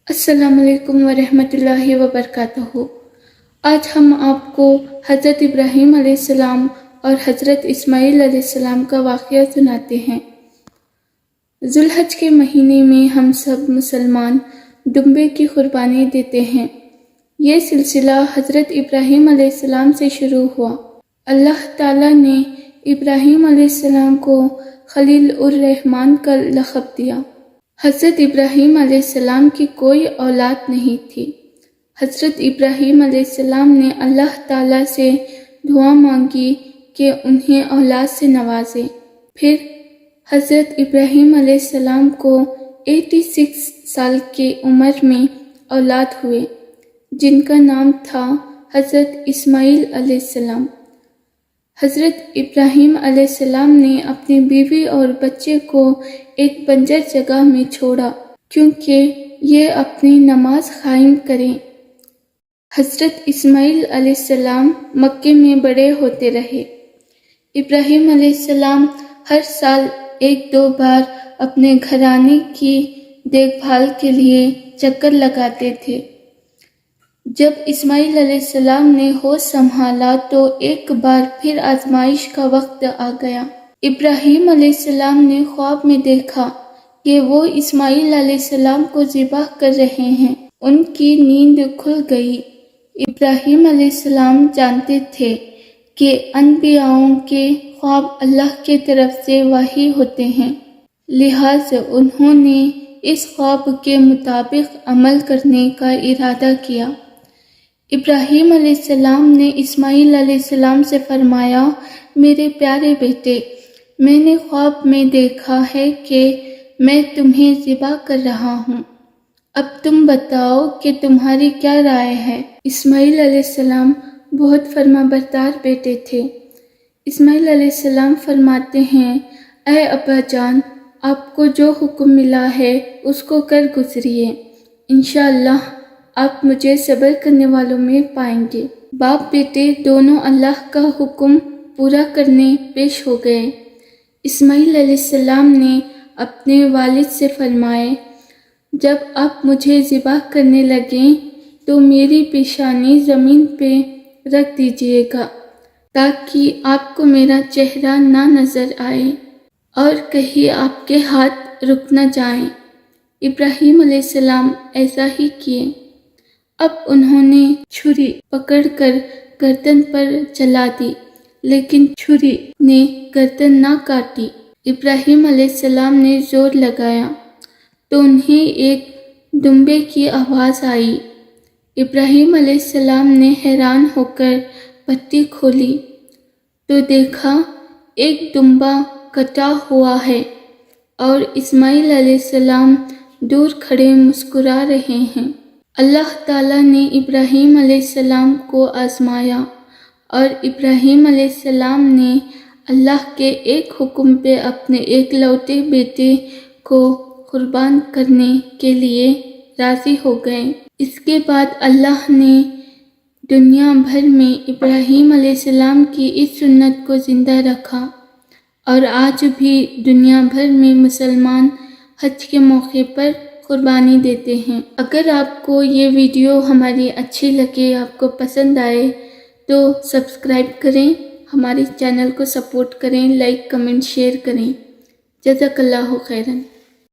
السلام علیکم ورحمۃ اللہ وبرکاتہ۔ آج ہم آپ کو حضرت ابراہیم علیہ السلام اور حضرت اسماعیل علیہ السلام کا واقعہ سناتے ہیں۔ ذوالحج کے مہینے میں ہم سب مسلمان دمبے کی قربانی دیتے ہیں۔ یہ سلسلہ حضرت ابراہیم علیہ السلام سے شروع ہوا۔ اللہ تعالیٰ نے ابراہیم علیہ السلام کو خلیل الرحمن کا لقب دیا۔ حضرت ابراہیم علیہ السلام کی کوئی اولاد نہیں تھی۔ حضرت ابراہیم علیہ السلام نے اللہ تعالیٰ سے دعا مانگی کہ انہیں اولاد سے نوازے۔ پھر حضرت ابراہیم علیہ السلام کو 86 سال کی عمر میں اولاد ہوئے، جن کا نام تھا حضرت اسماعیل علیہ السلام۔ حضرت ابراہیم علیہ السلام نے اپنی بیوی اور بچے کو ایک بنجر جگہ میں چھوڑا کیونکہ یہ اپنی نماز قائم کریں۔ حضرت اسماعیل علیہ السلام مکے میں بڑے ہوتے رہے۔ ابراہیم علیہ السلام ہر سال 1-2 بار اپنے گھرانے کی دیکھ بھال کے لیے چکر لگاتے تھے۔ جب اسماعیل علیہ السلام نے ہوش سنبھالا تو ایک بار پھر آزمائش کا وقت آ گیا۔ ابراہیم علیہ السلام نے خواب میں دیکھا کہ وہ اسماعیل علیہ السلام کو ذبح کر رہے ہیں۔ ان کی نیند کھل گئی۔ ابراہیم علیہ السلام جانتے تھے کہ انبیاءوں کے خواب اللہ کی طرف سے وحی ہوتے ہیں، لہٰذا انہوں نے اس خواب کے مطابق عمل کرنے کا ارادہ کیا۔ ابراہیم علیہ السلام نے اسماعیل علیہ السلام سے فرمایا، میرے پیارے بیٹے، میں نے خواب میں دیکھا ہے کہ میں تمہیں ذبح کر رہا ہوں۔ اب تم بتاؤ کہ تمہاری کیا رائے ہے؟ اسماعیل علیہ السلام بہت فرما بردار بیٹے تھے۔ اسماعیل علیہ السلام فرماتے ہیں، اے ابا جان، آپ کو جو حکم ملا ہے اس کو کر گزریے، انشاءاللہ آپ مجھے صبر کرنے والوں میں پائیں گے۔ باپ بیٹے دونوں اللہ کا حکم پورا کرنے پیش ہو گئے۔ اسماعیل علیہ السلام نے اپنے والد سے فرمائے، جب آپ مجھے ذبح کرنے لگیں تو میری پیشانی زمین پہ رکھ دیجیے گا تاکہ آپ کو میرا چہرہ نہ نظر آئے اور کہیں آپ کے ہاتھ رک نہ جائیں۔ ابراہیم علیہ السلام ایسا ہی کیے۔ اب انہوں نے چھری پکڑ کر گردن پر چلا دی، لیکن چھری نے گردن نہ کاٹی۔ ابراہیم علیہ السلام نے زور لگایا تو انہیں ایک دمبے کی آواز آئی۔ ابراہیم علیہ السلام نے حیران ہو کر پٹی کھولی تو دیکھا ایک دمبا کٹا ہوا ہے اور اسماعیل علیہ السلام دور کھڑے مسکرا رہے ہیں۔ اللہ تعالیٰ نے ابراہیم علیہ السلام کو آزمایا اور ابراہیم علیہ السلام نے اللہ کے ایک حکم پہ اپنے ایک لوتے بیٹے کو قربان کرنے کے لیے راضی ہو گئے۔ اس کے بعد اللہ نے دنیا بھر میں ابراہیم علیہ السلام کی اس سنت کو زندہ رکھا اور آج بھی دنیا بھر میں مسلمان حج کے موقع پر قربانی دیتے ہیں۔ اگر آپ کو یہ ویڈیو ہماری اچھی لگے، آپ کو پسند آئے تو سبسکرائب کریں، ہمارے چینل کو سپورٹ کریں، لائک، کمنٹ، شیئر کریں۔ جزاک اللہ خیراً۔